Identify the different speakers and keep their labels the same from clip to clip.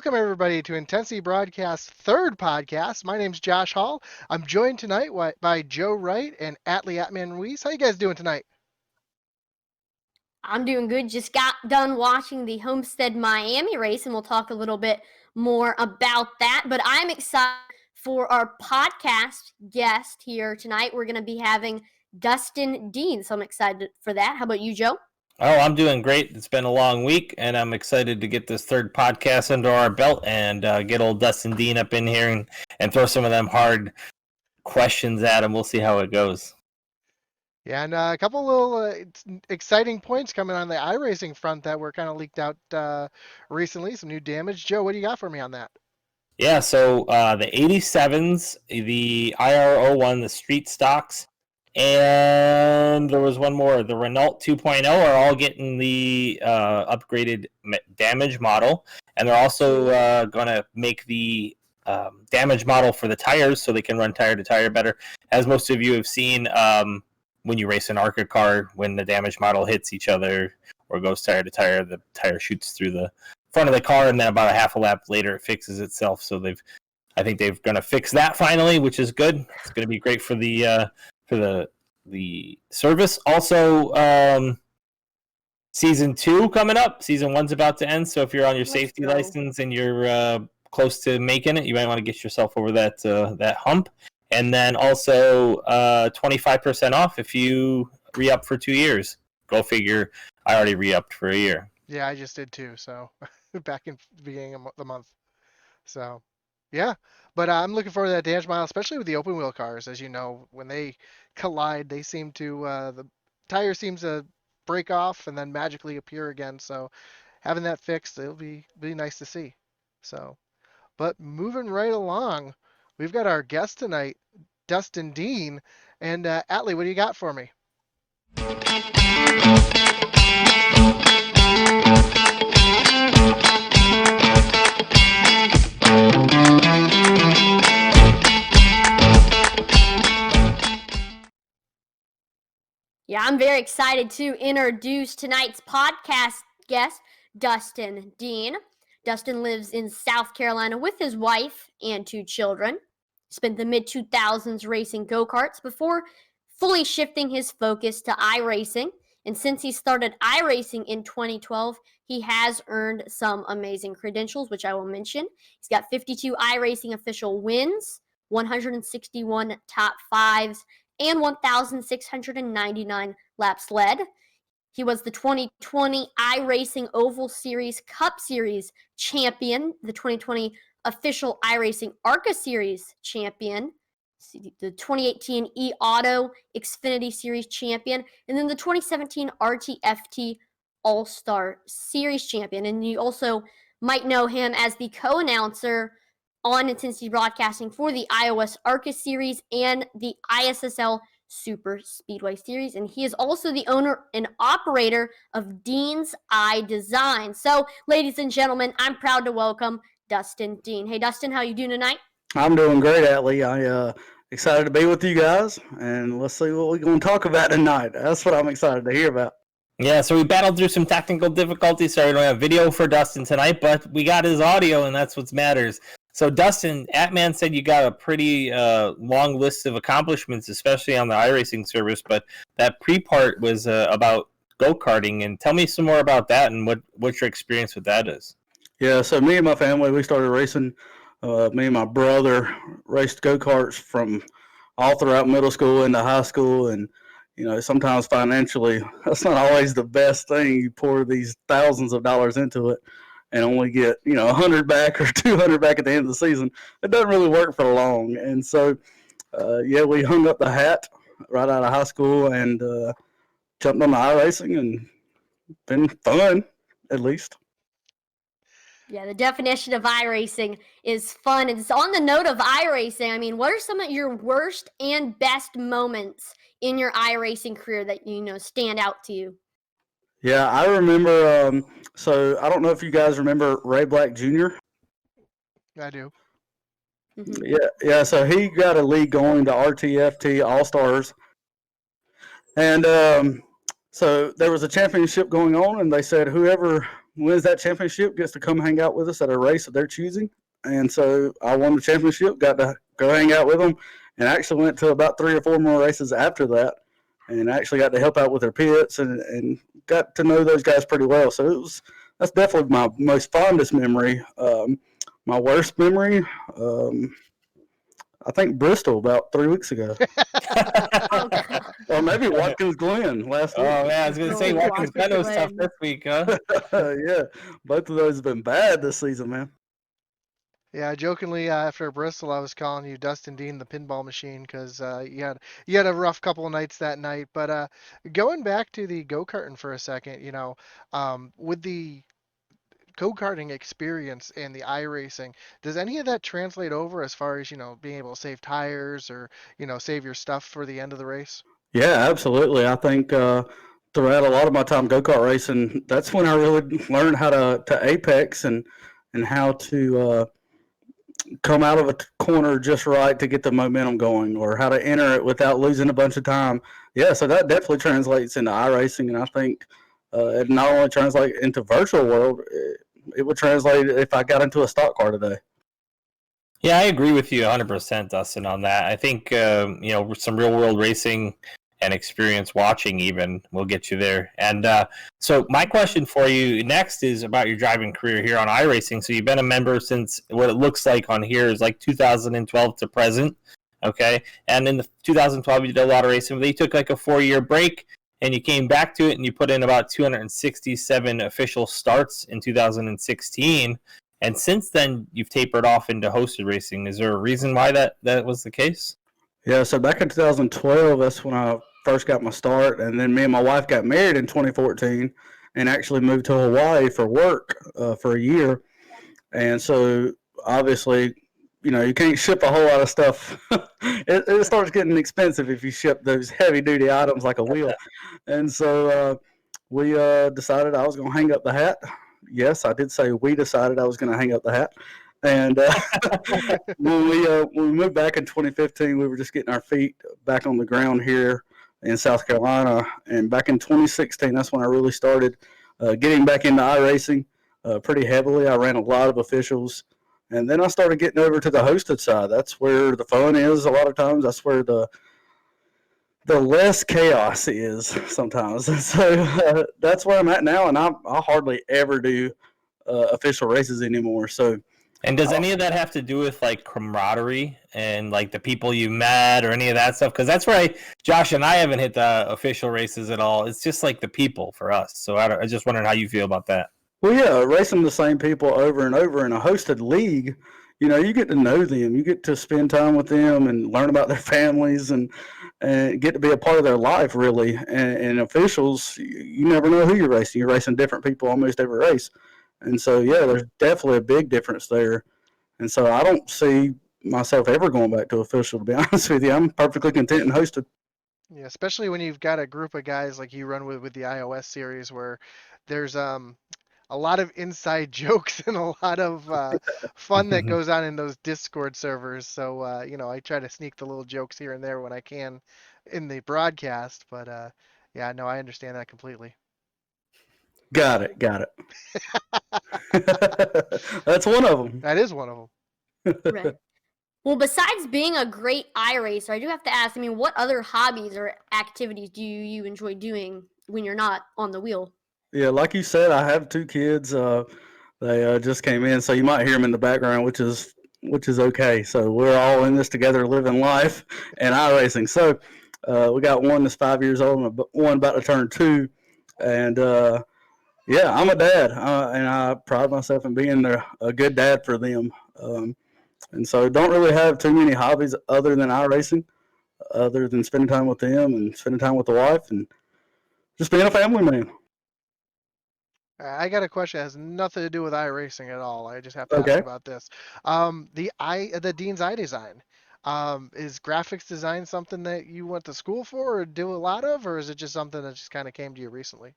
Speaker 1: Welcome, everybody, to Intensity Broadcast's third podcast. My name's Josh Hall. I'm joined tonight by Joe Wright and Atlee Atman Ruiz. How you guys doing tonight?
Speaker 2: I'm doing good. Just got done watching the Homestead Miami race, and we'll talk a little bit more about that. But I'm excited for our podcast guest here tonight. We're going to be having Dustin Dean, so I'm excited for that. How about you, Joe?
Speaker 3: Oh, I'm doing great. It's been a long week, and I'm excited to get this third podcast under our belt and get old Dustin Dean up in here and throw some of them hard questions at him. We'll see how it goes.
Speaker 1: Yeah, and a couple little exciting points coming on the iRacing front that were kind of leaked out recently. Some new damage. Joe, what do you got for me on that?
Speaker 3: Yeah, so the 87s, the IR01, the street stocks, and there was one more. The Renault 2.0 are all getting the upgraded damage model, and they're also going to make the damage model for the tires so they can run tire to tire better. As most of you have seen, when you race an ARCA car, when the damage model hits each other or goes tire to tire, the tire shoots through the front of the car, and then about a half a lap later, it fixes itself. So I think they're going to fix that finally, which is good. It's going to be great for the service. Also, season 2 coming up. Season 1's about to end, so if you're on your safety license and you're close to making it, you might want to get yourself over that hump. And then also 25% off if you re-up for 2 years. Go figure. I already re-upped for a year.
Speaker 1: Yeah, I just did too. So back in the beginning of the month. So yeah, but I'm looking forward to that damage model, especially with the open wheel cars. As you know, when they collide, they seem to the tire seems to break off and then magically appear again. So having that fixed, it'll be nice to see. So, but moving right along, we've got our guest tonight, Dustin Dean, and Atlee, what do you got for me?
Speaker 2: Yeah, I'm very excited to introduce tonight's podcast guest, Dustin Dean. Dustin lives in South Carolina with his wife and 2 children. Spent the mid-2000s racing go-karts before fully shifting his focus to iRacing. And since he started iRacing in 2012, he has earned some amazing credentials, which I will mention. He's got 52 iRacing official wins, 161 top 5s, and 1,699 laps led. He was the 2020 iRacing Oval Series Cup Series champion, the 2020 official iRacing ARCA Series champion, the 2018 eAuto Xfinity Series champion, and then the 2017 RTFT All-Star Series champion. And you also might know him as the co-announcer on Intensity Broadcasting for the iOS ARCA Series and the ISSL Super Speedway Series. And he is also the owner and operator of Dean's Eye Design. So, ladies and gentlemen, I'm proud to welcome Dustin Dean. Hey, Dustin, how you doing tonight?
Speaker 4: I'm doing great, Atlee. I'm excited to be with you guys, and let's see what we're going to talk about tonight. That's what I'm excited to hear about.
Speaker 3: Yeah, so we battled through some technical difficulties, so we don't have video for Dustin tonight, but we got his audio, and that's what matters. So, Dustin, Atman said you got a pretty long list of accomplishments, especially on the iRacing service, but that pre-part was about go-karting, and tell me some more about that and what your experience with that is.
Speaker 4: Yeah, so me and my family, we started racing. Me and my brother raced go-karts from all throughout middle school into high school, and sometimes financially, that's not always the best thing. You pour these thousands of dollars into it and only get, 100 back or 200 back at the end of the season. It doesn't really work for long. And so, we hung up the hat right out of high school and jumped on the iRacing, and been fun, at least.
Speaker 2: Yeah, the definition of iRacing is fun. And it's on the note of iRacing. I mean, what are some of your worst and best moments in your iRacing career that, stand out to you?
Speaker 4: Yeah, I remember, so I don't know if you guys remember Ray Black Jr.
Speaker 1: I do.
Speaker 2: Mm-hmm.
Speaker 4: Yeah, so he got a league going to RTFT All-Stars. And so there was a championship going on, and they said whoever wins that championship gets to come hang out with us at a race of their choosing. And so I won the championship, got to go hang out with them, and actually went to about 3 or 4 more races after that, and actually got to help out with their pits and got to know those guys pretty well. So that's definitely my most fondest memory. My worst memory, I think Bristol about 3 weeks ago,
Speaker 2: Oh, God.
Speaker 4: or maybe Watkins Glen last week.
Speaker 3: Oh man, I was gonna say
Speaker 2: Oh,
Speaker 3: Watkins Glen was tough
Speaker 2: Glen.
Speaker 3: this week, huh?
Speaker 4: Yeah, both of those have been bad this season, man.
Speaker 1: Yeah, jokingly after Bristol, I was calling you Dustin Dean, the pinball machine, because you had a rough couple of nights that night. But going back to the go karting for a second, with the go karting experience and the iRacing, does any of that translate over as far as being able to save tires or save your stuff for the end of the race?
Speaker 4: Yeah, absolutely. I think throughout a lot of my time go kart racing, that's when I really learned how to apex and how to come out of a corner just right to get the momentum going, or how to enter it without losing a bunch of time. Yeah, so that definitely translates into iRacing, and I think it not only translates into virtual world, it would translate if I got into a stock car today.
Speaker 3: Yeah, I agree with you 100%, Dustin, on that. I think some real world racing and experience watching even will get you there. And so my question for you next is about your driving career here on iRacing. So you've been a member since what it looks like on here is like 2012 to present. Okay. And in the 2012, you did a lot of racing. But you took like a 4-year break and you came back to it and you put in about 267 official starts in 2016. And since then, you've tapered off into hosted racing. Is there a reason why that was the case?
Speaker 4: Yeah, so back in 2012, that's when I first got my start, and then me and my wife got married in 2014 and actually moved to Hawaii for work for a year. And so obviously, you can't ship a whole lot of stuff. it starts getting expensive if you ship those heavy duty items like a wheel. And so we decided I was going to hang up the hat. Yes, I did say we decided I was going to hang up the hat. And when we moved back in 2015, we were just getting our feet back on the ground here in South Carolina. And back in 2016, that's when I really started getting back into iRacing pretty heavily. I ran a lot of officials. And then I started getting over to the hosted side. That's where the fun is a lot of times. That's where the less chaos is sometimes. So that's where I'm at now. And I hardly ever do official races anymore. So.
Speaker 3: And does any of that have to do with like camaraderie and like the people you met or any of that stuff? Because that's where Josh and I haven't hit the official races at all. It's just like the people for us. So I just wondering how you feel about that.
Speaker 4: Well, yeah, racing the same people over and over in a hosted league, you get to know them. You get to spend time with them and learn about their families and get to be a part of their life, really. And officials, you never know who you're racing. You're racing different people almost every race. And so, yeah, there's definitely a big difference there. And so I don't see myself ever going back to official, to be honest with you. I'm perfectly content and hosted.
Speaker 1: Yeah, especially when you've got a group of guys like you run with the iOS series where there's a lot of inside jokes and a lot of fun that goes on in those Discord servers. So, I try to sneak the little jokes here and there when I can in the broadcast. But, yeah, no, I understand that completely.
Speaker 4: Got it. That's one of them.
Speaker 1: That is one of them.
Speaker 2: Right. Well, besides being a great iRacer, I do have to ask, what other hobbies or activities do you enjoy doing when you're not on the wheel?
Speaker 4: Yeah, like you said, I have 2 kids. They just came in, so you might hear them in the background, which is okay. So we're all in this together, living life and iRacing. So we got one that's 5 years old and one about to turn 2. And yeah, I'm a dad, and I pride myself in being a good dad for them. And so don't really have too many hobbies other than iRacing, other than spending time with them and spending time with the wife and just being a family man.
Speaker 1: I got a question that has nothing to do with iRacing at all. I just have to
Speaker 4: Okay.
Speaker 1: ask about this. The Dean's eye design. Is graphics design something that you went to school for or do a lot of, or is it just something that just kind of came to you recently?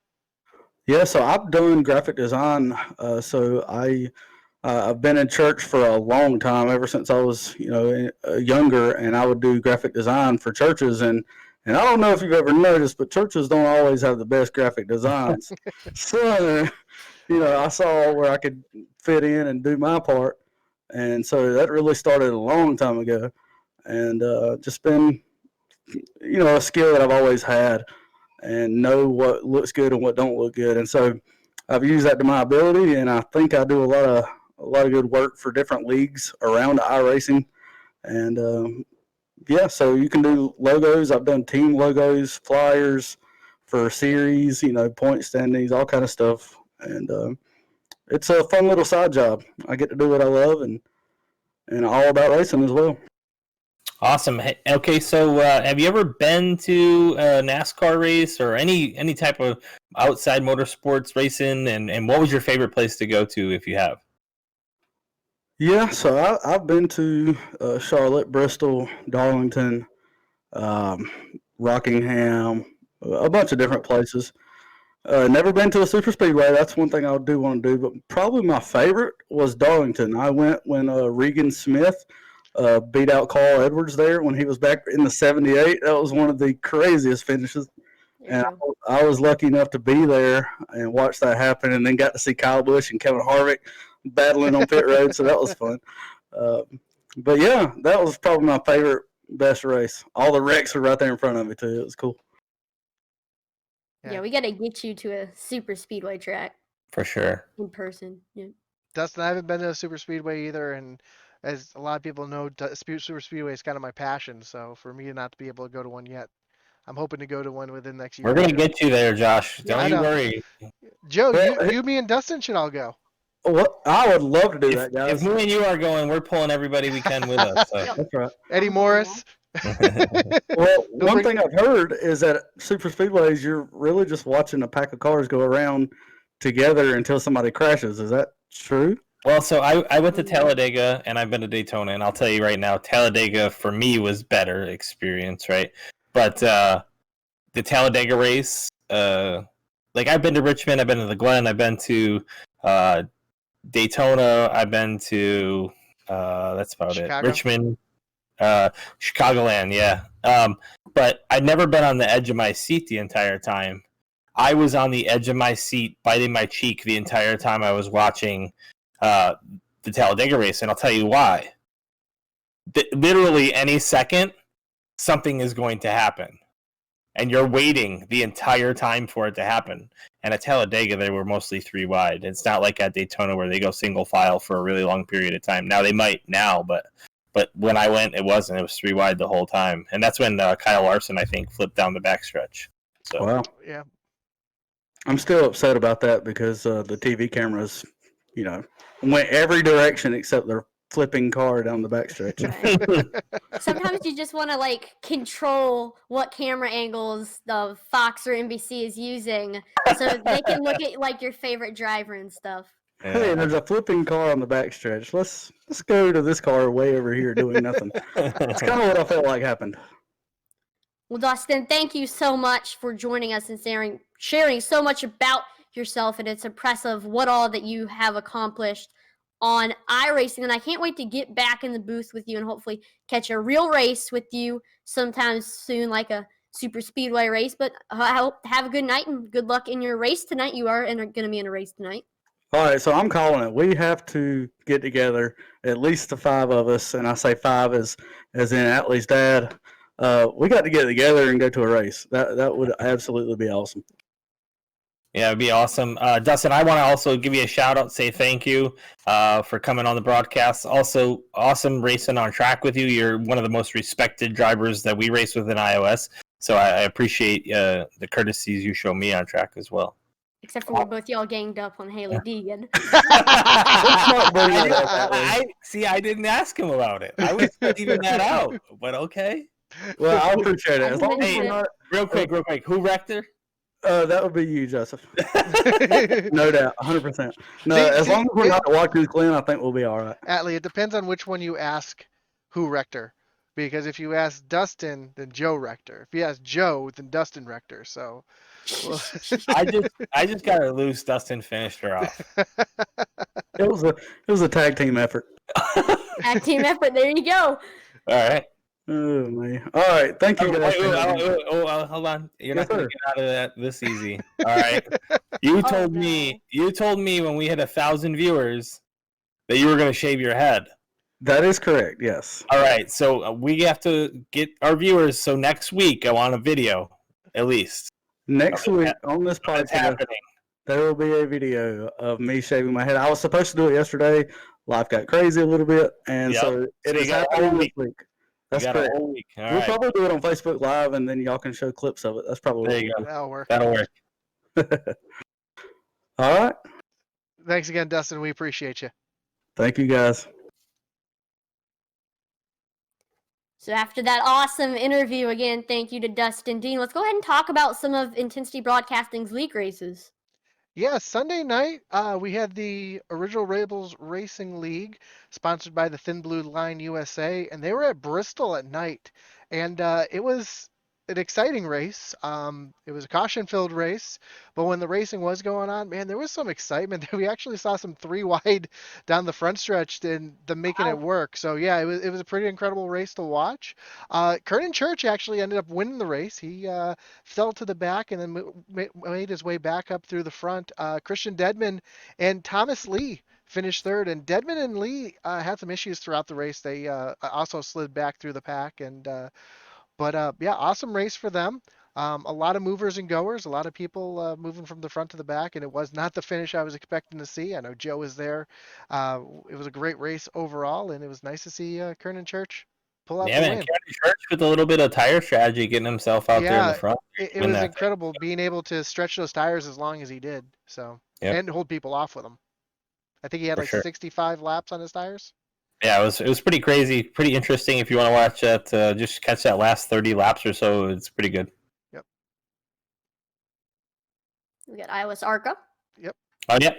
Speaker 4: Yeah, so I've done graphic design. So I've been in church for a long time, ever since I was younger, and I would do graphic design for churches. And I don't know if you've ever noticed, but churches don't always have the best graphic designs. So I saw where I could fit in and do my part. And so that really started a long time ago. And just been, a skill that I've always had and know what looks good and what don't look good. And so I've used that to my ability, and I think I do a lot of good work for different leagues around iRacing. And yeah, so you can do logos. I've done team logos, flyers for series, point standings, all kind of stuff. And it's a fun little side job. I get to do what I love, and all about racing as well.
Speaker 3: Awesome. Okay, so have you ever been to a NASCAR race or any type of outside motorsports racing? And what was your favorite place to go to if you have?
Speaker 4: Yeah, so I've been to Charlotte, Bristol, Darlington, um, Rockingham, a bunch of different places. Never been to a super speedway. That's one thing I do want to do. But probably my favorite was Darlington. I went when Regan Smith beat out Carl Edwards there when he was back in the '78. That was one of the craziest finishes. And I was lucky enough to be there and watch that happen, and then got to see Kyle Busch and Kevin Harvick battling on pit road. So that was fun. But yeah, that was probably my favorite, best race. All the wrecks were right there in front of me too. It was cool.
Speaker 2: Yeah, we got to get you to a super speedway track
Speaker 3: For sure.
Speaker 2: in person. Yeah.
Speaker 1: Dustin, I haven't been to a super speedway either, and as a lot of people know, super speedway is kind of my passion. So for me not to be able to go to one yet, I'm hoping to go to one within the next year.
Speaker 3: We're gonna get you there, Josh.
Speaker 1: Yeah,
Speaker 3: Don't you worry.
Speaker 1: Joe,
Speaker 4: Well,
Speaker 1: you, me, and Dustin should all go.
Speaker 4: What I would love to do that,
Speaker 3: If
Speaker 4: guys.
Speaker 3: me and you are going, we're pulling everybody we can with us. So.
Speaker 2: Yep.
Speaker 4: That's right.
Speaker 1: Eddie Morris.
Speaker 4: Well, one thing I've heard is that super speedways, you're really just watching a pack of cars go around together until somebody crashes. Is that true?
Speaker 3: Well, so I went to Talladega and I've been to Daytona, and I'll tell you right now, Talladega for me was better experience, right? But the Talladega race, like I've been to Richmond, I've been to the Glen, I've been to Daytona, I've been to that's about
Speaker 1: Chicago?
Speaker 3: it. Richmond, Chicagoland, yeah. But I'd never been on the edge of my seat the entire time. I was on the edge of my seat, biting my cheek the entire time I was watching the Talladega race, and I'll tell you why. Literally any second, something is going to happen, and you're waiting the entire time for it to happen. And at Talladega, they were mostly 3 wide. It's not like at Daytona where they go single file for a really long period of time. Now they might now, but when I went, it wasn't. It was 3 wide the whole time, and that's when Kyle Larson, I think, flipped down the backstretch. So
Speaker 4: Wow.
Speaker 1: Yeah.
Speaker 4: I'm still upset about that because the TV cameras, went every direction except their flipping car down the backstretch.
Speaker 2: Sometimes you just want to control what camera angles the Fox or NBC is using, so they can look at your favorite driver and stuff.
Speaker 4: Hey, there's a flipping car on the backstretch. Let's go to this car way over here doing nothing. That's kind of what I felt like happened.
Speaker 2: Well, Dustin, thank you so much for joining us and sharing so much about yourself, and it's impressive what all that you have accomplished on iRacing, and I can't wait to get back in the booth with you and hopefully catch a real race with you sometime soon, like a super speedway race. But I hope have a good night and good luck in your race tonight. You are going to be in a race tonight.
Speaker 4: All right, so I'm calling it. We have to get together, at least the 5 of us, and I say 5 as in Atlee's dad. We got to get together and go to a race. That would absolutely be awesome.
Speaker 3: Yeah, it'd be awesome. Dustin, I want to also give you a shout out, say thank you for coming on the broadcast. Also, awesome racing on track with you. You're one of the most respected drivers that we race with in iOS. So I appreciate the courtesies you show me on track as well.
Speaker 2: Except for we're both y'all ganged up on Haley Deegan.
Speaker 3: I didn't ask him about it. I was leaving that out, but okay.
Speaker 4: Well, I appreciate it. As long as
Speaker 3: Hey,
Speaker 4: we're not,
Speaker 3: real quick. Who wrecked her?
Speaker 4: that would be you, Joseph. No doubt, 100%. No, as long as we're not at Watkins Glen, I think we'll be all right.
Speaker 1: Atlee, it depends on which one you ask who wrecked her. Because if you ask Dustin, then Joe wrecked her. If you ask Joe, then Dustin wrecked her. So
Speaker 3: I just got her loose. Dustin finished her off.
Speaker 4: It was a tag team effort.
Speaker 2: Tag team effort. There you go.
Speaker 3: All right.
Speaker 4: Oh man! All right, thank you guys.
Speaker 3: Hold on. You're
Speaker 4: Yes,
Speaker 3: not going to
Speaker 4: sir.
Speaker 3: get out of that this easy. All right. You
Speaker 2: Oh,
Speaker 3: told
Speaker 2: no.
Speaker 3: me. You told me when we had 1,000 viewers that you were going to shave your head.
Speaker 4: That is correct. Yes.
Speaker 3: All right. So we have to get our viewers. So next week, I want a video, at least.
Speaker 4: Next week on this
Speaker 3: What's
Speaker 4: podcast,
Speaker 3: happening?
Speaker 4: there will be a video of me shaving my head. I was supposed to do it yesterday. Life got crazy a little bit, and
Speaker 3: Yep.
Speaker 4: so it
Speaker 3: So you
Speaker 4: is
Speaker 3: got a
Speaker 4: happening
Speaker 3: whole
Speaker 4: this
Speaker 3: week.
Speaker 4: week.
Speaker 3: You
Speaker 4: That's
Speaker 3: got
Speaker 4: correct.
Speaker 3: a whole week. All
Speaker 4: We'll
Speaker 3: right.
Speaker 4: probably do it on Facebook Live, and then y'all can show clips of it. That's probably
Speaker 3: There
Speaker 4: what
Speaker 3: you
Speaker 4: we'll
Speaker 3: go.
Speaker 1: That'll work.
Speaker 3: That'll work.
Speaker 4: do. All right.
Speaker 1: Thanks again, Dustin. We appreciate you.
Speaker 4: Thank you, guys.
Speaker 2: So after that awesome interview, again, thank you to Dustin Dean. Let's go ahead and talk about some of Intensity Broadcasting's league races.
Speaker 1: Yeah, Sunday night, we had the Original Rebels Racing League, sponsored by the Thin Blue Line USA, and they were at Bristol at night. And it was an exciting race. It was a caution-filled race, but when the racing was going on, man, there was some excitement. We actually saw some three wide down the front stretch and them making it work. So yeah, it was a pretty incredible race to watch. Kernan Church actually ended up winning the race. He fell to the back and then made his way back up through the front. Christian Dedman and Thomas Lee finished third, and Dedman and Lee had some issues throughout the race. They also slid back through the pack, but yeah, awesome race for them. A lot of movers and goers, a lot of people moving from the front to the back, and it was not the finish I was expecting to see. I know Joe was there. It was a great race overall, and it was nice to see Kernan Church pull out
Speaker 3: Yeah,
Speaker 1: the
Speaker 3: man.
Speaker 1: win.
Speaker 3: Kernan Church with a little bit of tire strategy, getting himself out there in the
Speaker 1: Yeah,
Speaker 3: front.
Speaker 1: it
Speaker 3: Win
Speaker 1: was
Speaker 3: that thing.
Speaker 1: incredible being able to stretch those tires as long as he did. So,
Speaker 3: Yep.
Speaker 1: and hold people off with them. I think he had
Speaker 3: For
Speaker 1: like
Speaker 3: sure.
Speaker 1: 65 laps on his tires.
Speaker 3: Yeah, it was pretty crazy, pretty interesting. If you want to watch that, just catch that last 30 laps or so. It's pretty good.
Speaker 1: Yep.
Speaker 2: We got iOS Arca.
Speaker 1: Yep.
Speaker 3: Oh yeah,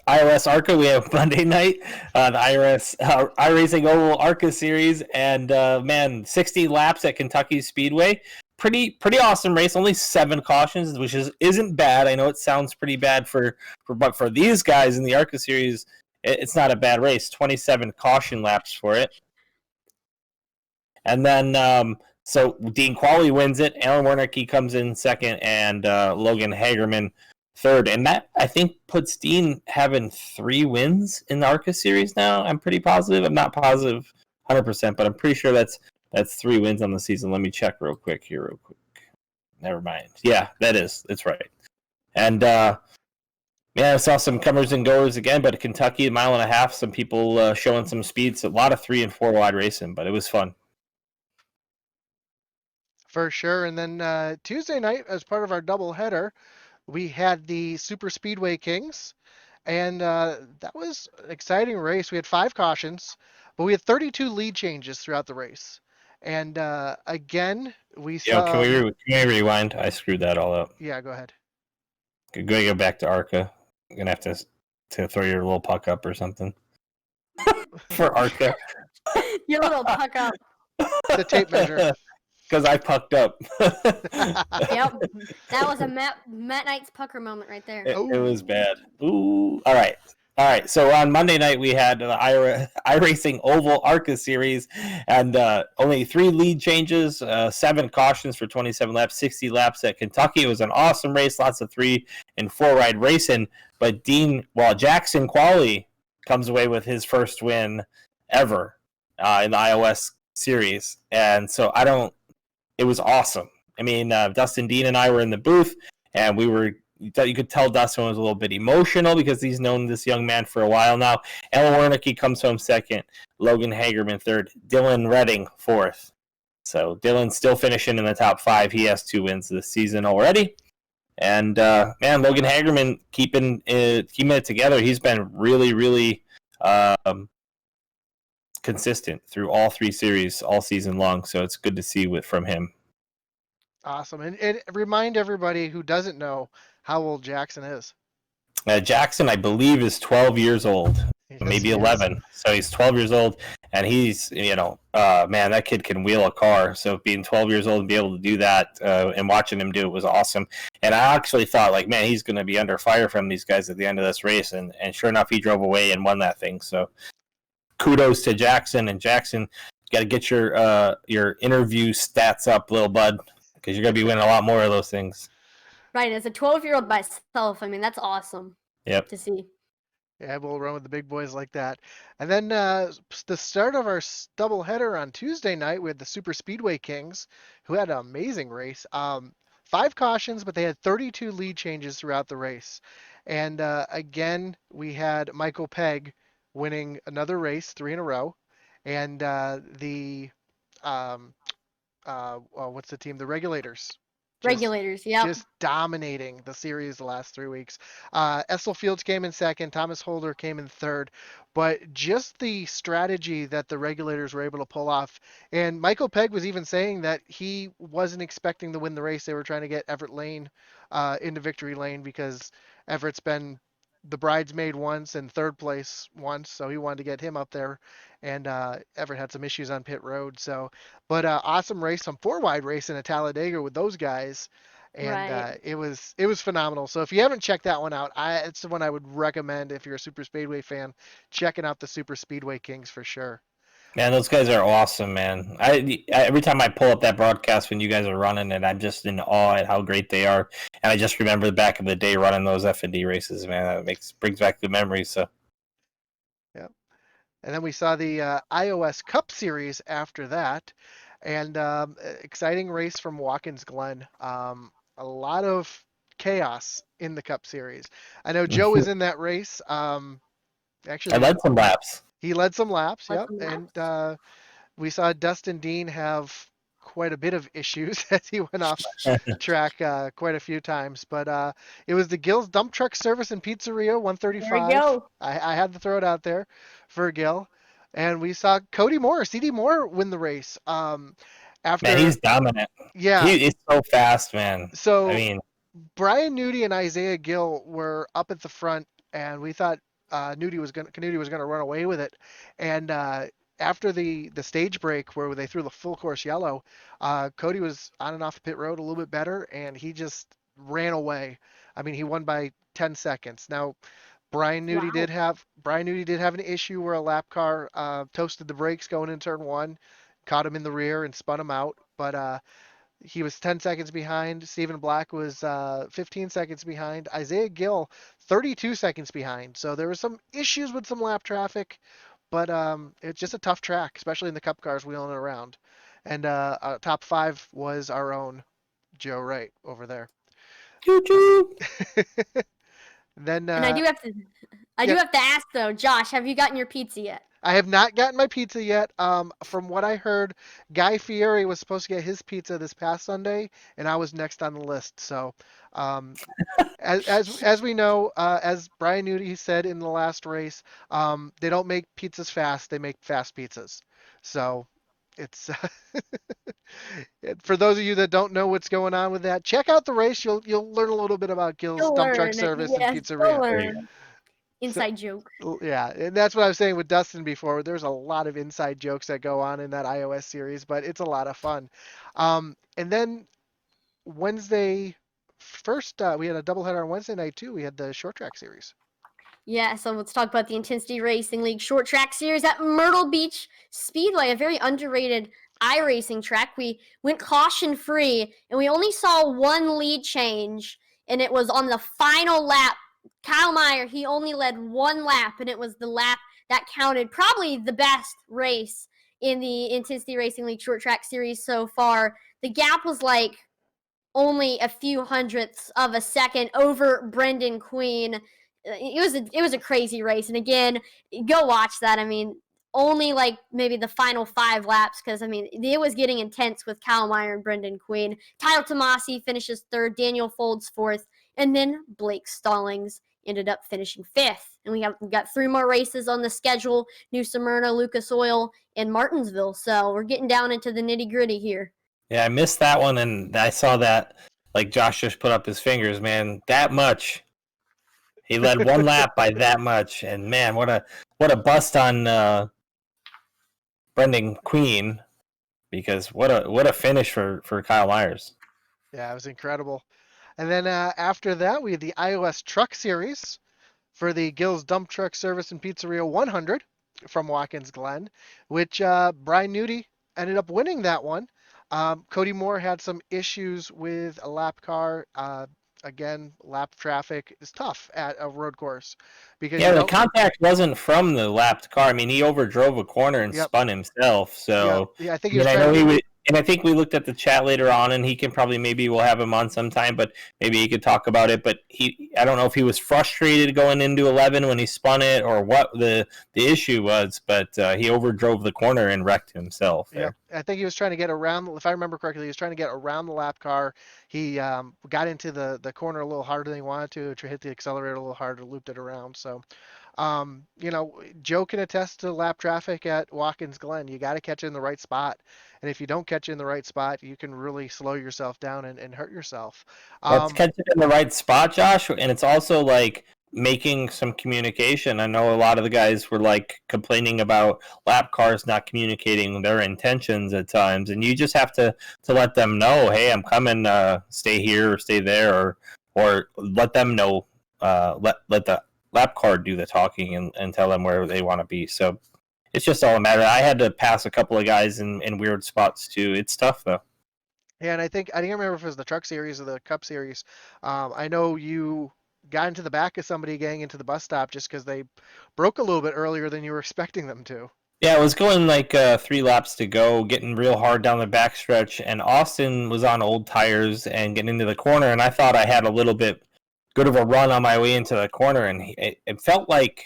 Speaker 3: iOS Arca. We have Monday night, the iRacing Oval Arca Series, and man, 60 laps at Kentucky Speedway. Pretty awesome race. Only 7 cautions, which isn't bad. I know it sounds pretty bad but for these guys in the Arca Series, it's not a bad race. 27 caution laps for it, and then so Dean Qualley wins it. Alan Wernicke comes in second, and Logan Hagerman third, and that I think puts Dean having 3 wins in the Arca Series now. I'm pretty positive. I'm not positive 100%, but I'm pretty sure that's 3 wins on the season. Let me check real quick. Never mind. Yeah, that is. It's right. And yeah, I saw some comers and goers again, but Kentucky, 1.5 miles, some people showing some speeds. A lot of 3 and 4 wide racing, but it was fun.
Speaker 1: For sure. And then Tuesday night, as part of our doubleheader, we had the Super Speedway Kings, and that was an exciting race. We had 5 cautions, but we had 32 lead changes throughout the race. And again, we saw.
Speaker 3: Can we rewind? I screwed that all up.
Speaker 1: Yeah, go ahead.
Speaker 3: Go back to Arca. I'm gonna have to throw your little puck up or something for Arca.
Speaker 2: Your little puck up.
Speaker 1: The tape measure.
Speaker 3: Because I pucked up.
Speaker 2: Yep. That was a Matt Knight's pucker moment right there.
Speaker 3: It was bad. Ooh. All right. So on Monday night we had the iRacing Oval Arca Series, and only 3 lead changes, 7 cautions for 27 laps, 60 laps at Kentucky. It was an awesome race, lots of 3 and 4 ride racing. But Jackson Qualley comes away with his first win ever in the iOS Series, and so it was awesome. I mean, Dustin Dean and I were in the booth, and you could tell Dustin was a little bit emotional because he's known this young man for a while now. Alan Wernicke comes home second, Logan Hagerman third, Dylan Redding fourth. So Dylan's still finishing in the top 5. He has 2 wins this season already. And man, Logan Hagerman keeping it together. He's been really, really consistent through all 3 series all season long. So it's good to see from him.
Speaker 1: Awesome. And remind everybody who doesn't know how old Jackson is.
Speaker 3: Jackson, I believe, is 12 years old,
Speaker 1: Yes,
Speaker 3: maybe
Speaker 1: he is.
Speaker 3: 11. So he's 12 years old, and he's, man, that kid can wheel a car. So being 12 years old and be able to do that and watching him do it was awesome. And I actually thought, like, man, he's going to be under fire from these guys at the end of this race. And sure enough, he drove away and won that thing. So kudos to Jackson. And Jackson got to get your interview stats up, little bud, because you're gonna be winning a lot more of those things.
Speaker 2: Right, as a 12-year-old myself, I mean, that's awesome
Speaker 3: Yep.
Speaker 2: to see.
Speaker 1: Yeah, we'll run with the big boys like that. And then the start of our doubleheader on Tuesday night, we had the Super Speedway Kings, who had an amazing race. 5 cautions, but they had 32 lead changes throughout the race. And again, we had Michael Pegg winning another race, 3 in a row. And um, what's the team? The Regulators. Just
Speaker 2: Regulators, yep.
Speaker 1: just dominating the series the last 3 weeks. Essel Fields came in second, Thomas Holder came in third, but just the strategy that the Regulators were able to pull off. And Michael Pegg was even saying that he wasn't expecting to win the race. They were trying to get Everett Lane into victory lane because Everett's been the bridesmaid once and third place once, so he wanted to get him up there. And Everett had some issues on pit road, so but awesome race, some 4 wide racing at Talladega with those guys, and
Speaker 2: Right.
Speaker 1: it was phenomenal. So if you haven't checked that one out, it's the one I would recommend if you're a Super Speedway fan, checking out the Super Speedway Kings for sure.
Speaker 3: Man, those guys are awesome, man. Every time I pull up that broadcast when you guys are running it, I'm just in awe at how great they are. And I just remember the back of the day running those F&D races, man. That brings back the memories. So
Speaker 1: Yeah. And then we saw the iOS Cup Series after that, and exciting race from Watkins Glen. A lot of chaos in the Cup Series. I know Joe was in that race.
Speaker 3: I
Speaker 1: Actually,
Speaker 3: led some laps.
Speaker 1: he led some laps.
Speaker 2: Let
Speaker 1: Yep,
Speaker 2: them
Speaker 1: and
Speaker 2: laps.
Speaker 1: we saw Dustin Dean have quite a bit of issues as he went off track quite a few times. But it was the Gills Dump Truck Service and Pizzeria
Speaker 2: There we
Speaker 1: 135.
Speaker 2: go.
Speaker 1: I had to throw it out there for Gil. And we saw Cody Moore, CD Moore, win the race.
Speaker 3: Man,
Speaker 1: After,
Speaker 3: he's dominant.
Speaker 1: yeah,
Speaker 3: He is so fast, man. I
Speaker 1: so
Speaker 3: mean,
Speaker 1: Brian Nudie and Isaiah Gill were up at the front, and we thought Nudie was gonna run away with it. And after the stage break where they threw the full course yellow, Cody was on and off the pit road a little bit better, and he just ran away. I mean, he won by 10 seconds. Now,
Speaker 2: Wow.
Speaker 1: Brian Nudie did have an issue where a lap car toasted the brakes going in turn one, caught him in the rear and spun him out, but he was 10 seconds behind. Stephen Black was 15 seconds behind. Isaiah Gill, 32 seconds behind. So there was some issues with some lap traffic, but it's just a tough track, especially in the Cup cars wheeling it around. And top 5 was our own Joe Wright over there.
Speaker 3: choo-choo.
Speaker 1: Then,
Speaker 2: And I do
Speaker 1: yeah,
Speaker 2: have to ask though, Josh, have you gotten your pizza yet?
Speaker 1: I have not gotten my pizza yet. From what I heard, Guy Fieri was supposed to get his pizza this past Sunday, and I was next on the list. So, um, as we know, as Brian Nudie said in the last race, they don't make pizzas fast; they make fast pizzas. So, it's for those of you that don't know what's going on with that, check out the race. You'll learn a little bit about Gill's
Speaker 2: You'll
Speaker 1: Dump Truck
Speaker 2: learn.
Speaker 1: Service and
Speaker 2: Yes, you'll
Speaker 1: Pizzeria.
Speaker 3: There you
Speaker 2: learn.
Speaker 1: So,
Speaker 2: Inside joke.
Speaker 1: yeah, and that's what I was saying with Dustin before. There's a lot of inside jokes that go on in that iOS series, but it's a lot of fun. And then Wednesday, first we had a doubleheader on Wednesday night too. We had the short track series.
Speaker 2: Yeah, so let's talk about the Intensity Racing League short track series at Myrtle Beach Speedway, a very underrated iRacing track. We went caution free and we only saw one lead change, and it was on the final lap. Kyle Meyer, he only led one lap, and it was the lap that counted. Probably the best race in the Intensity Racing League short track series so far. The gap was like only a few hundredths of a second over Brendan Queen. It was a crazy race, and again, go watch that. I mean, only like maybe the final 5 laps, because I mean it was getting intense with Cal Meyer and Brendan Queen. Tyler Tomasi finishes third, Daniel Folds fourth, and then Blake Stallings ended up finishing fifth. And we got 3 more races on the schedule: New Smyrna, Lucas Oil, and Martinsville. So we're getting down into the nitty gritty here.
Speaker 3: Yeah, I missed that one, and I saw that. Like Josh just put up his fingers, man. That much. He led one lap by that much, and man, what a bust on Brendan Queen, because what a finish for Kyle Myers.
Speaker 1: Yeah, it was incredible. And then after that, we had the iOS Truck Series for the Gills Dump Truck Service and Pizzeria 100. from Watkins Glen, which Brian Nudie ended up winning that one. Cody Moore had some issues with a lap car. Again, lap traffic is tough at a road course because
Speaker 3: Yeah,
Speaker 1: you
Speaker 3: the
Speaker 1: don't.
Speaker 3: contact wasn't from the lapped car. I mean, he overdrove a corner and
Speaker 1: Yep,
Speaker 3: spun himself.
Speaker 1: yep.
Speaker 3: So,
Speaker 1: Yeah, I think
Speaker 3: I
Speaker 1: he was
Speaker 3: mean, I
Speaker 1: trying
Speaker 3: know
Speaker 1: to.
Speaker 3: he would, and I think we looked at the chat later on, and he can probably maybe we'll have him on sometime, but maybe he could talk about it. But I don't know if he was frustrated going into 11 when he spun it or what the issue was, but he overdrove the corner and wrecked himself
Speaker 1: Yep,
Speaker 3: there.
Speaker 1: I think he was trying to get around. If I remember correctly, he was trying to get around the lap car. He got into the corner a little harder than he wanted to hit the accelerator a little harder, looped it around. So, Joe can attest to lap traffic at Watkins Glen. You got to catch it in the right spot, and if you don't catch it in the right spot, you can really slow yourself down and hurt yourself.
Speaker 3: Let's
Speaker 1: Um,
Speaker 3: catch it in the right spot, Josh. And it's also like making some communication. I know a lot of the guys were like complaining about lap cars not communicating their intentions at times, and you just have to let them know, hey, I'm coming. Stay here or stay there, or let them know. Let the lap car do the talking and tell them where they want to be. So it's just all a matter. I had to pass a couple of guys in weird spots too. It's tough though.
Speaker 1: Yeah, and I didn't remember if it was the Truck Series or the Cup Series. I know you got into the back of somebody getting into the bus stop just because they broke a little bit earlier than you were expecting them to.
Speaker 3: Yeah, it was going like 3 laps to go, getting real hard down the backstretch, and Austin was on old tires and getting into the corner, and I thought I had a little bit good of a run on my way into the corner, and it felt like,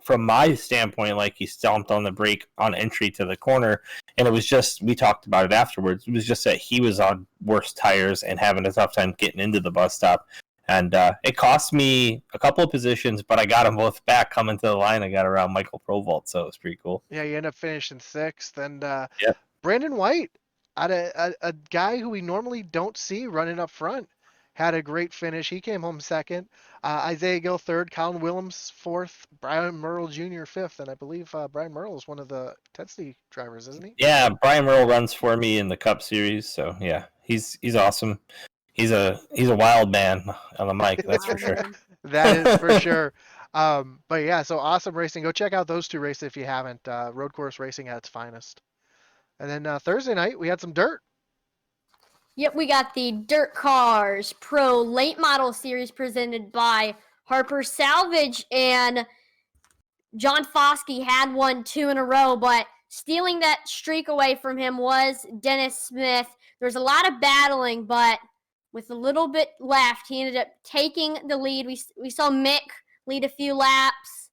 Speaker 3: from my standpoint, like he stomped on the brake on entry to the corner, and it was just, we talked about it afterwards, it was just that he was on worse tires and having a tough time getting into the bus stop. And it cost me a couple of positions, but I got them both back coming to the line. I got around Michael Provolt, so it was pretty cool.
Speaker 1: Yeah, you end up finishing sixth, and
Speaker 3: Yep.
Speaker 1: Brandon White, a guy who we normally don't see running up front, had a great finish. He came home second. Isaiah Gill third, Colin Willems fourth, Brian Merle Jr. fifth, and I believe Brian Merle is one of the Tedeschi drivers, isn't he?
Speaker 3: Yeah, Brian Merle runs for me in the Cup Series, so yeah, he's awesome. He's a wild man on the mic, that's for
Speaker 2: Wild
Speaker 3: sure.
Speaker 2: man.
Speaker 1: That is for sure. But yeah, so awesome racing. Go check out those two races if you haven't. Road course racing at its finest. And then Thursday night we had some dirt.
Speaker 2: Yep, we got the Dirt Cars Pro Late Model Series presented by Harper Salvage, and John Foskey had won 2 in a row, but stealing that streak away from him was Dennis Smith. There was a lot of battling, but with a little bit left, he ended up taking the lead. We saw Mick lead a few laps,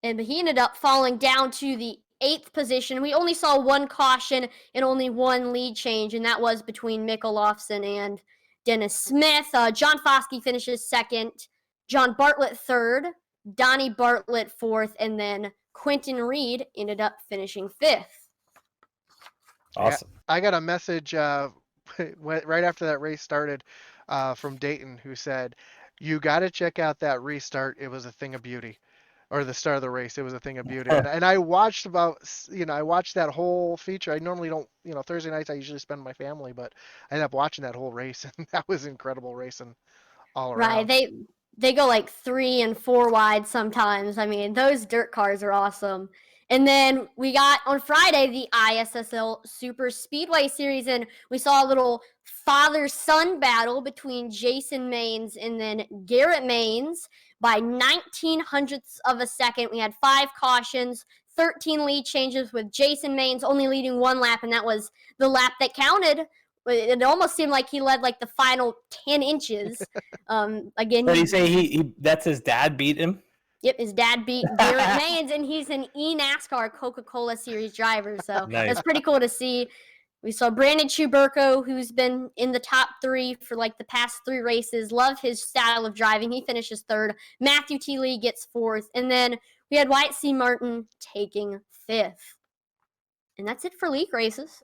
Speaker 2: and he ended up falling down to the 8th position. We only saw one caution and only one lead change, and that was between Mick Olofsson and Dennis Smith. John Foskey finishes second, John Bartlett third, Donnie Bartlett fourth, and then Quentin Reed ended up finishing fifth.
Speaker 3: Awesome.
Speaker 1: Yeah, I got a message right after that race started from Dayton who said, "You got to check out that restart. It was a thing of beauty." Or the start of the race, it was a thing of beauty. And I watched I watched that whole feature. I normally don't, Thursday nights I usually spend with my family, but I ended up watching that whole race, and that was incredible racing all
Speaker 2: Right,
Speaker 1: around.
Speaker 2: they go like 3 and 4 wide sometimes. I mean, those dirt cars are awesome. And then we got on Friday the ISSL Super Speedway Series, and we saw a little father-son battle between Jason Maines and then Garrett Maines by 19 hundredths of a second. We had 5 cautions, 13 lead changes, with Jason Maines only leading 1 lap, and that was the lap that counted. It almost seemed like he led like the final 10 inches. Again,
Speaker 3: What did he say? He that's his dad beat him.
Speaker 2: Yep, his dad beat Garrett Maines, and he's an NASCAR Coca-Cola Series driver, so
Speaker 3: Nice.
Speaker 2: that's pretty cool to see. We saw Brandon Chuberko, who's been in the top 3 for like the past 3 races. Love his style of driving. He finishes third. Matthew T. Lee gets fourth, and then we had Wyatt C. Martin taking fifth. And that's it for league races.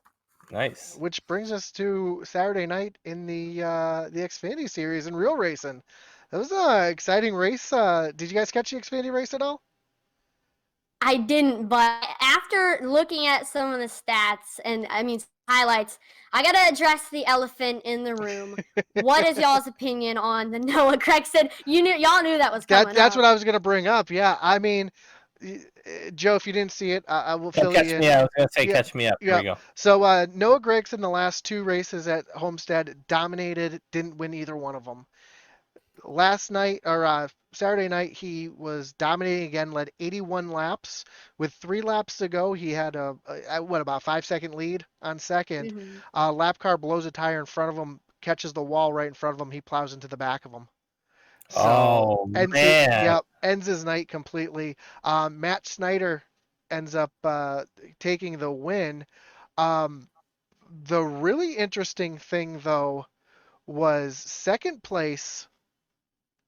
Speaker 3: Nice.
Speaker 1: Which brings us to Saturday night in the Xfinity Series in real racing. That was an exciting race. Did you guys catch the Xfinity race at all?
Speaker 2: I didn't, but after looking at some of the stats and highlights, I gotta address the elephant in the room. What is y'all's opinion on the Noah Gragson? Y'all knew that was coming
Speaker 1: That's
Speaker 2: up.
Speaker 1: what I was gonna bring up. Yeah, I mean, Joe, if you didn't see it, I will
Speaker 3: Yeah,
Speaker 1: fill you
Speaker 3: catch me.
Speaker 1: in.
Speaker 3: I was gonna say
Speaker 1: Yeah,
Speaker 3: catch me up. Here
Speaker 1: yeah.
Speaker 3: we go.
Speaker 1: So Noah Gragson, the last two races at Homestead, dominated, didn't win either one of them. Last night or Saturday night, he was dominating again, led 81 laps. With 3 laps to go, he had what, about 5 second lead on second.
Speaker 2: Mhm.
Speaker 1: Lap car blows a tire in front of him, catches the wall right in front of him. He plows into the back of him. So
Speaker 3: Oh man,
Speaker 1: ends his night completely. Matt Snyder ends up taking the win. Um, the really interesting thing though was second place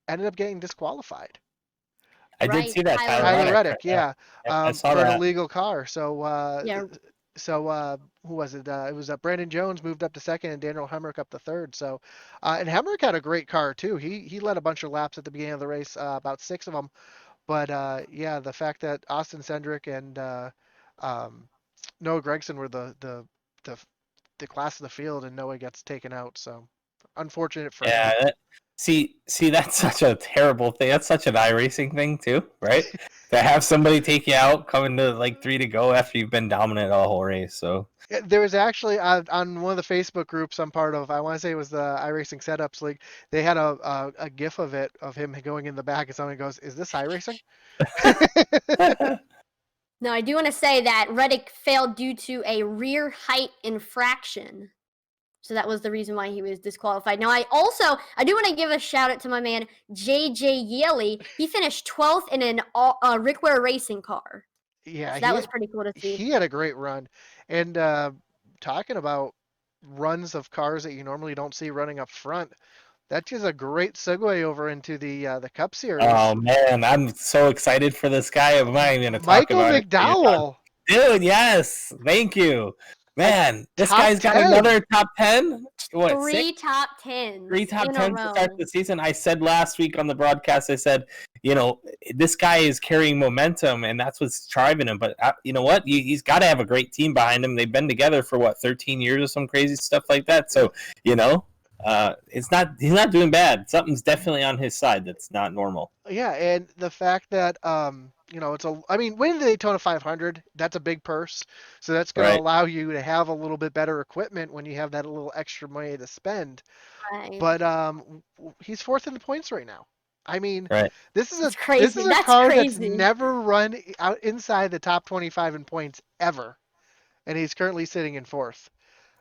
Speaker 1: ended up getting disqualified.
Speaker 3: I did
Speaker 2: Right,
Speaker 3: see that
Speaker 2: Tyler
Speaker 3: Tyler
Speaker 1: Tyler
Speaker 3: Reddick.
Speaker 2: Reddick.
Speaker 1: Reddick,
Speaker 3: Yeah,
Speaker 1: yeah,
Speaker 3: yep, I saw
Speaker 1: for an
Speaker 3: that.
Speaker 1: illegal car.
Speaker 2: Yeah,
Speaker 1: Who was it? It was Brandon Jones moved up to second and Daniel Hemrick up to third. And Hemrick had a great car too. He led a bunch of laps at the beginning of the race, about 6 of them. But yeah, the fact that Austin Cindric and um, Noah Gregson were the the class of the field, and Noah gets taken out. So unfortunate for him.
Speaker 3: Yeah. See, that's such a terrible thing. That's such an iRacing thing too, right? To have somebody take you out coming to like 3 to go after you've been dominant all whole race. So
Speaker 1: Yeah, there was actually on one of the Facebook groups I'm part of. I want to say it was the iRacing Setups League. They had a GIF of it of him going in the back, and someone goes, "Is this iRacing?"
Speaker 2: no, I do want to say that Reddick failed due to a rear height infraction. So that was the reason why he was disqualified. Now, I do want to give a shout out to my man JJ Yeley. He finished 12th in an Rick Ware racing car.
Speaker 1: Yeah,
Speaker 2: So that was pretty cool to see.
Speaker 1: he had a great run, and talking about runs of cars that you normally don't see running up front. That's just a great segue over into the Cup Series.
Speaker 3: oh man, I'm so excited for this guy. I'm not even gonna talk
Speaker 1: Michael
Speaker 3: about it.
Speaker 1: McDowell,
Speaker 3: Dude, yes. Thank you.
Speaker 1: a
Speaker 3: Man, this
Speaker 1: top
Speaker 3: guy's got
Speaker 1: 10.
Speaker 3: another top 10. What,
Speaker 2: Three
Speaker 3: six?
Speaker 2: top tens
Speaker 3: 3 top
Speaker 2: in a
Speaker 3: 10s to start
Speaker 2: row.
Speaker 3: the season. I said last week on the broadcast, I said, this guy is carrying momentum and that's what's driving him. But you know what? He's got to have a great team behind him. They've been together for 13 years or some crazy stuff like that. So, he's not doing bad. Something's definitely on his side that's not normal.
Speaker 1: Yeah, and the fact that I mean, winning the Daytona 500, that's a big purse. So that's going to
Speaker 3: Right.
Speaker 1: allow you to have a little bit better equipment when you have that little extra money to spend.
Speaker 2: Right.
Speaker 1: But he's fourth in the points right now. I mean,
Speaker 3: Right.
Speaker 1: this is
Speaker 2: It's
Speaker 1: a this
Speaker 2: crazy.
Speaker 1: is a
Speaker 2: That's
Speaker 1: car that's
Speaker 2: crazy.
Speaker 1: never run out inside the top 25 in points ever, and he's currently sitting in fourth.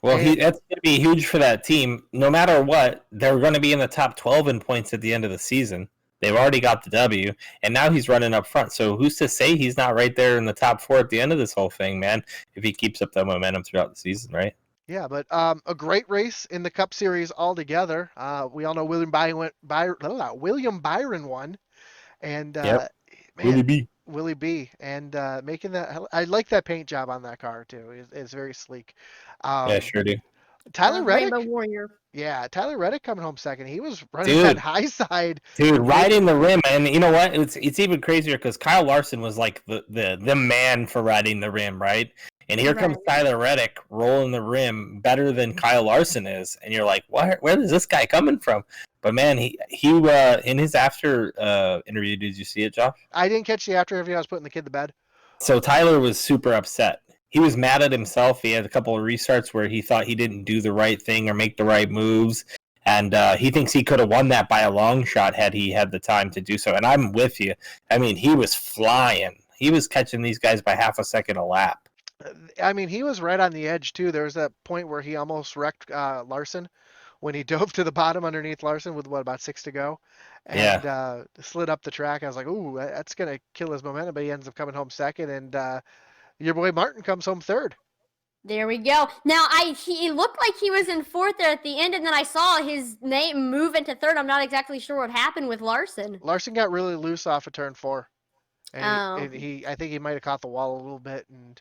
Speaker 3: Well,
Speaker 1: And
Speaker 3: that's going to be huge for that team. No matter what, they're going to be in the top 12 in points at the end of the season. They've already got the W, and now he's running up front. So who's to say he's not right there in the top 4 at the end of this whole thing, man? If he keeps up that momentum throughout the season, right?
Speaker 1: yeah, but a great race in the Cup Series altogether. We all know William Byron won, and
Speaker 3: Yep.
Speaker 1: man,
Speaker 3: Willie B.
Speaker 1: Willie B, and making that. I like that paint job on that car too. It's very sleek.
Speaker 3: Yeah,
Speaker 1: Um,
Speaker 3: sure do.
Speaker 1: Tyler
Speaker 2: Rainbow
Speaker 1: Reddick,
Speaker 2: Warrior.
Speaker 1: yeah, Tyler Reddick coming home second. He was running that
Speaker 3: Dude,
Speaker 1: high side.
Speaker 3: riding the rim, and you know what? It's even crazier because Kyle Larson was like the man for riding the rim, right? And here comes
Speaker 2: Right.
Speaker 3: Tyler Reddick rolling the rim better than Kyle Larson is, and you're like, where is this guy coming from? But man, he in his after interview, did you see it, Josh?
Speaker 1: I didn't catch the after interview. I was putting the kid to bed.
Speaker 3: So Tyler was super upset. He was mad at himself. He had a couple of restarts where he thought he didn't do the right thing or make the right moves. And he thinks he could have won that by a long shot had he had the time to do so. And I'm with you. I mean, he was flying. He was catching these guys by half a second a lap.
Speaker 1: I mean, he was right on the edge too. There was that point where he almost wrecked Larson when he dove to the bottom underneath Larson with about 6 to go, and
Speaker 3: Yeah.
Speaker 1: slid up the track. I was like, "Ooh, that's gonna kill his momentum." But he ends up coming home second, and your boy Martin comes home third.
Speaker 2: There we go. Now, he looked like he was in fourth there at the end, and then I saw his name move into third. I'm not exactly sure what happened with Larson.
Speaker 1: Larson got really loose off of turn 4, and,
Speaker 2: Oh.
Speaker 1: I think he might have caught the wall a little bit, and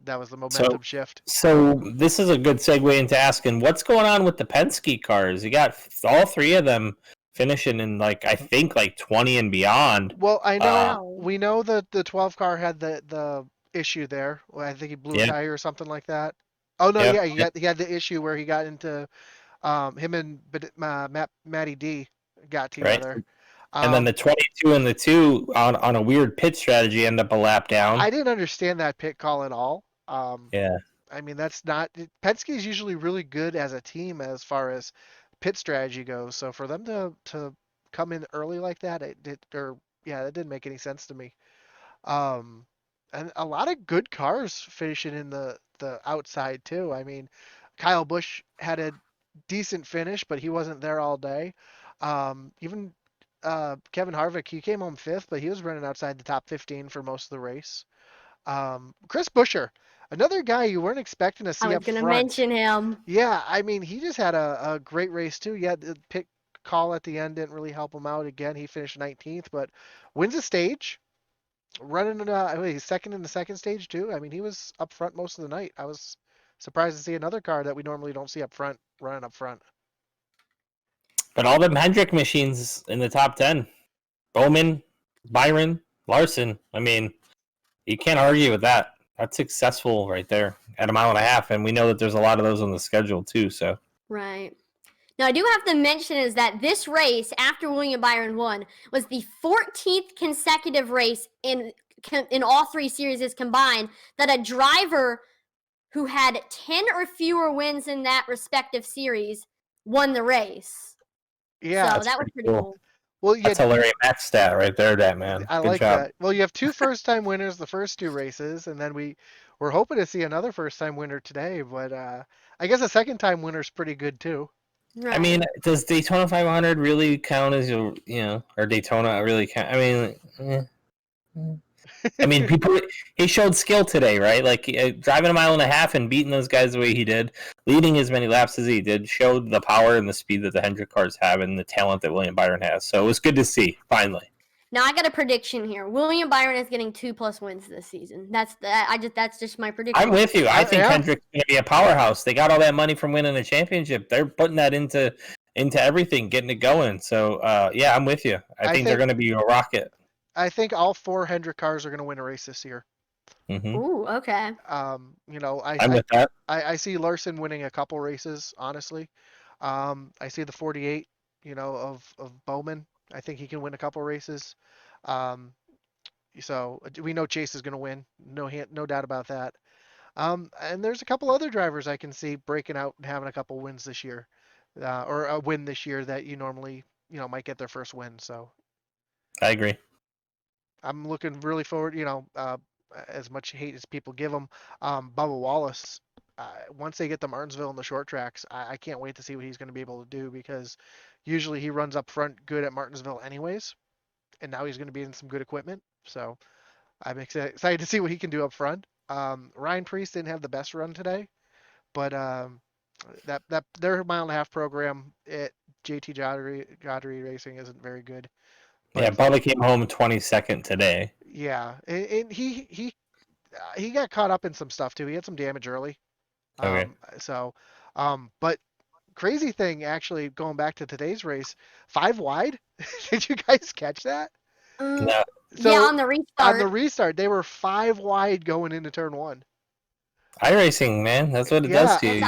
Speaker 1: that was the
Speaker 3: So
Speaker 1: momentum shift.
Speaker 3: so this is a good segue into asking what's going on with the Penske cars. You got all 3 of them finishing in I think 20 and beyond.
Speaker 1: Well, I know
Speaker 2: Wow.
Speaker 1: we know that the 12 car had the issue there. Well, I think he blew a
Speaker 3: Yeah.
Speaker 1: tire or something like that. Oh no,
Speaker 3: Yep.
Speaker 1: yeah, he had the issue where he got into him and Matty D got
Speaker 3: Right.
Speaker 1: together.
Speaker 3: And then
Speaker 1: Um,
Speaker 3: the 22 and the 2 on a weird pit strategy end up a lap down.
Speaker 1: I didn't understand that pit call at all.
Speaker 3: Yeah.
Speaker 1: I mean, that's not Penske is usually really good as a team as far as pit strategy goes. So for them to come in early like that, it did, or yeah, that didn't make any sense to me. Um, and a lot of good cars finishing in the outside too. I mean, Kyle Busch had a decent finish, but he wasn't there all day. Even Kevin Harvick, he came home fifth, but he was running outside the top 15 for most of the race. Chris Buescher, another guy you weren't expecting to
Speaker 2: I
Speaker 1: see
Speaker 2: was
Speaker 1: up
Speaker 2: gonna
Speaker 1: front.
Speaker 2: mention him.
Speaker 1: Yeah, I mean, he just had a great race too. Yeah, the pit call at the end didn't really help him out. Again, he finished 19th, but wins a stage, running he's second in the second stage too. I mean, he was up front most of the night. I was surprised to see another car that we normally don't see up front running up front.
Speaker 3: But all them Hendrick machines in the top 10. Bowman, Byron, Larson. I mean, you can't argue with that. That's successful right there at a mile and a half. And we know that there's a lot of those on the schedule too. So
Speaker 2: Right. Now, I do have to mention is that this race, after William Byron won, was the 14th consecutive race in all three series combined that a driver who had 10 or fewer wins in that respective series won the race.
Speaker 1: Yeah.
Speaker 2: So
Speaker 3: that's
Speaker 2: that was
Speaker 3: pretty
Speaker 2: pretty
Speaker 3: cool.
Speaker 2: cool.
Speaker 1: Well, yeah,
Speaker 3: That's a Larry Mack stat right there, that man.
Speaker 1: I
Speaker 3: Good
Speaker 1: like
Speaker 3: job.
Speaker 1: that. Well, you have two first-time winners the first two races, and then we're hoping to see another first-time winner today. But I guess a second-time winner's pretty good too.
Speaker 2: Right.
Speaker 3: I mean, does Daytona 500 really count as your, or Daytona really count? I mean, people. He showed skill today, right? Like driving a mile and a half and beating those guys the way he did, leading as many laps as he did, showed the power and the speed that the Hendrick cars have and the talent that William Byron has. So it was good to see finally.
Speaker 2: Now I got a prediction here. William Byron is getting 2+ wins this season. That's just my prediction.
Speaker 3: I'm with you. I think
Speaker 1: Yeah.
Speaker 3: Hendrick's going to be a powerhouse. They got all that money from winning a championship. They're putting that into everything, getting it going. So yeah, I'm with you. I think they're going to be a rocket.
Speaker 1: I think all four Hendrick cars are going to win a race this year.
Speaker 3: Mm-hmm.
Speaker 2: Ooh, okay.
Speaker 3: I'm with that.
Speaker 1: I see Larson winning a couple races, honestly. I see the 48, of Bowman. I think he can win a couple races. Um, so we know Chase is going to win. No doubt about that. And there's a couple other drivers I can see breaking out and having a couple wins this year, or a win this year that you normally, might get their first win. So
Speaker 3: I agree.
Speaker 1: I'm looking really forward, as much hate as people give him. Bubba Wallace, once they get to Martinsville and the short tracks, I can't wait to see what he's going to be able to do because usually he runs up front good at Martinsville anyways, and now he's going to be in some good equipment. So I'm excited to see what he can do up front. Ryan Preece didn't have the best run today, but that their mile and a half program at JT Godry Racing isn't very good. But
Speaker 3: Yeah, Bubba came home 22nd today.
Speaker 1: yeah, and he got caught up in some stuff too. He had some damage early.
Speaker 3: Okay.
Speaker 1: But crazy thing actually going back to today's race, 5 wide. Did you guys catch that?
Speaker 3: No.
Speaker 1: So
Speaker 2: yeah, on the restart.
Speaker 1: On the restart, they were 5 wide going into turn 1.
Speaker 3: iRacing, man, that's what it does to you.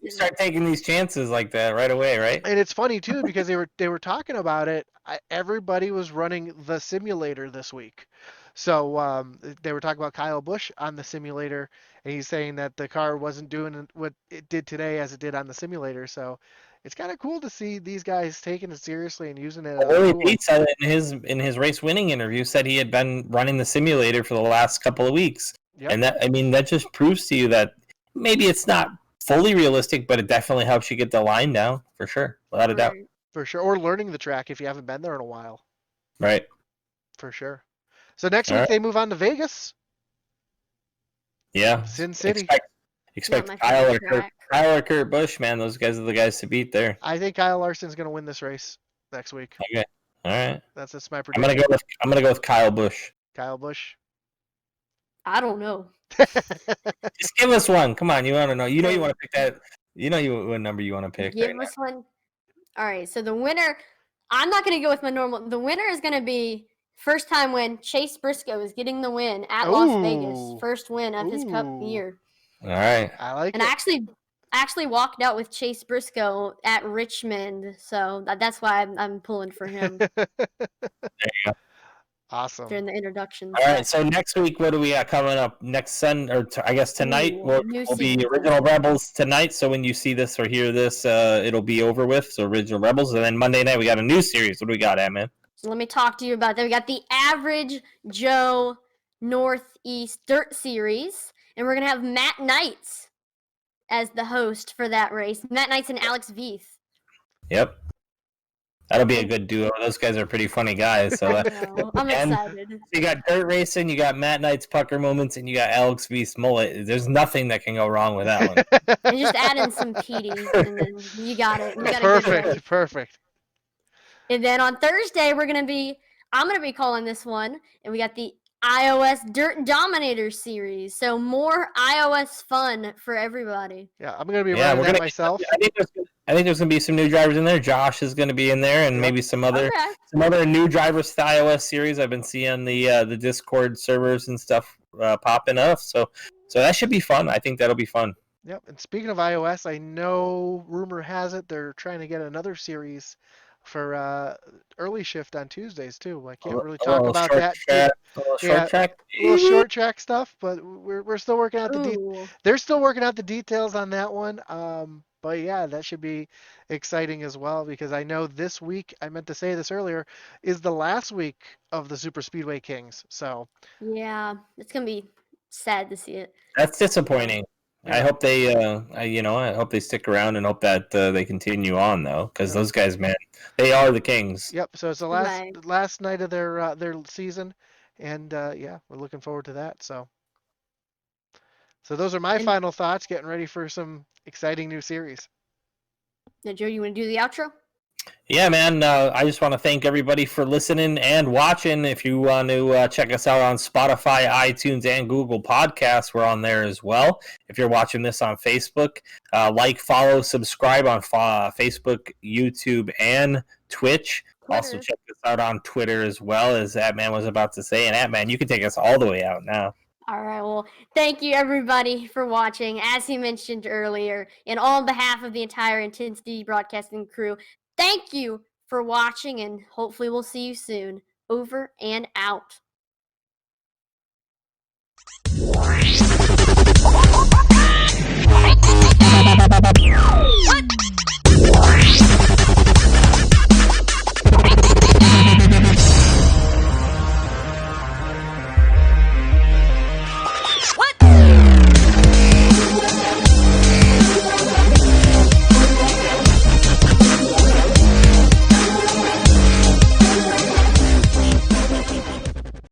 Speaker 3: You start taking these chances like that right away, right?
Speaker 1: And it's funny too because they were talking about it. Everybody was running the simulator this week, so they were talking about Kyle Busch on the simulator, and he's saying that the car wasn't doing what it did today as it did on the simulator. So it's kind of cool to see these guys taking it seriously and using it as a
Speaker 3: Larry
Speaker 1: tool.
Speaker 3: Pete said in his race winning interview said he had been running the simulator for the last couple of weeks.
Speaker 1: Yep.
Speaker 3: And that just proves to you that maybe it's not fully realistic, but it definitely helps you get the line down for sure, without a doubt.
Speaker 1: For sure, or learning the track if you haven't been there in a while.
Speaker 3: Right.
Speaker 1: For sure. So next week they move on to Vegas.
Speaker 3: Yeah.
Speaker 1: Sin City.
Speaker 3: Expect Kyle or Kurt Busch, man. Those guys are the guys to beat there.
Speaker 1: I think Kyle Larson's going to win this race next week.
Speaker 3: Okay. All right.
Speaker 1: That's my prediction.
Speaker 3: I'm gonna go with Kyle Busch.
Speaker 1: Kyle Busch.
Speaker 2: I don't know.
Speaker 3: Just give us one. Come on, you want to know. You know you want to pick that. You know what number you want to pick.
Speaker 2: Give us one. All right. So the winner. I'm not going to go with my normal. The winner is going to be first time win. Chase Briscoe is getting the win at Las Vegas. First win of his Cup year.
Speaker 3: All right.
Speaker 1: I like
Speaker 2: and
Speaker 1: it.
Speaker 2: actually, actually walked out with Chase Briscoe at Richmond, so that's why I'm pulling for him
Speaker 1: Awesome.
Speaker 2: during the introductions.
Speaker 3: All right,
Speaker 2: But
Speaker 3: so next week, what do we got coming up? Next Sun, or I guess tonight,
Speaker 2: ooh, new
Speaker 3: will be
Speaker 2: season.
Speaker 3: Original Rebels tonight. So when you see this or hear this, it'll be over with. So Original Rebels, and then Monday night we got a new series. What do we got, man?
Speaker 2: So let me talk to you about that. We got the Average Joe Northeast Dirt Series, and we're gonna have Matt Knights as the host for that race. Matt Knights and Alex Veith.
Speaker 3: Yep, that'll be a good duo. Those guys are pretty funny guys. So
Speaker 2: No, I'm
Speaker 3: and
Speaker 2: excited.
Speaker 3: you got dirt racing, you got Matt Knight's pucker moments, and you got Alex V's mullet. There's nothing that can go wrong with that one.
Speaker 2: And just add in some PD, and then you got it. You got a good
Speaker 1: Perfect.
Speaker 2: race.
Speaker 1: Perfect.
Speaker 2: And then on Thursday, I'm gonna be calling this one, and we got the iOS Dirt Dominator series. So more iOS fun for everybody.
Speaker 1: Yeah, I'm gonna be
Speaker 3: Yeah,
Speaker 1: running
Speaker 3: we're
Speaker 1: that
Speaker 3: gonna.
Speaker 1: myself.
Speaker 3: I think there's gonna be some new drivers in there. Josh is gonna be in there, and
Speaker 1: Yep.
Speaker 3: maybe some
Speaker 2: Okay.
Speaker 3: other new drivers to the iOS series. I've been seeing the Discord servers and stuff popping up, so that should be fun. I think that'll be fun.
Speaker 1: Yep. And speaking of iOS, I know rumor has it they're trying to get another series for early shift on Tuesdays too. I can't really talk about that.
Speaker 3: A little
Speaker 1: Yeah,
Speaker 3: short track.
Speaker 1: a little short track stuff, but we're still working out
Speaker 2: Ooh.
Speaker 1: they're still working out the details on that one. But yeah, that should be exciting as well because I know this week, I meant to say this earlier, is the last week of the Super Speedway Kings. So
Speaker 2: Yeah, it's gonna be sad to see it.
Speaker 3: That's disappointing. I
Speaker 1: Yeah.
Speaker 3: hope they, I hope they stick around and hope that they continue on though, because
Speaker 1: Yep.
Speaker 3: those guys, man, they are the kings.
Speaker 1: Yep. So it's the
Speaker 2: Right.
Speaker 1: last night of their season, and yeah, we're looking forward to that. So those are my
Speaker 2: And
Speaker 1: final thoughts. Getting ready for some exciting new series.
Speaker 2: now, Joe, you want to do the outro?
Speaker 3: Yeah, man. I just want to thank everybody for listening and watching. If you want to check us out on Spotify, iTunes, and Google Podcasts, we're on there as well. If you're watching this on Facebook, like, follow, subscribe on Facebook, YouTube, and Twitch. Also,
Speaker 2: Twitter.
Speaker 3: check us out on Twitter as well, as Atman was about to say. And Atman, you can take us all the way out now.
Speaker 2: All right. Well, thank you everybody for watching. As he mentioned earlier, and on behalf of the entire Intensity Broadcasting crew, thank you for watching, and hopefully we'll see you soon. Over and out.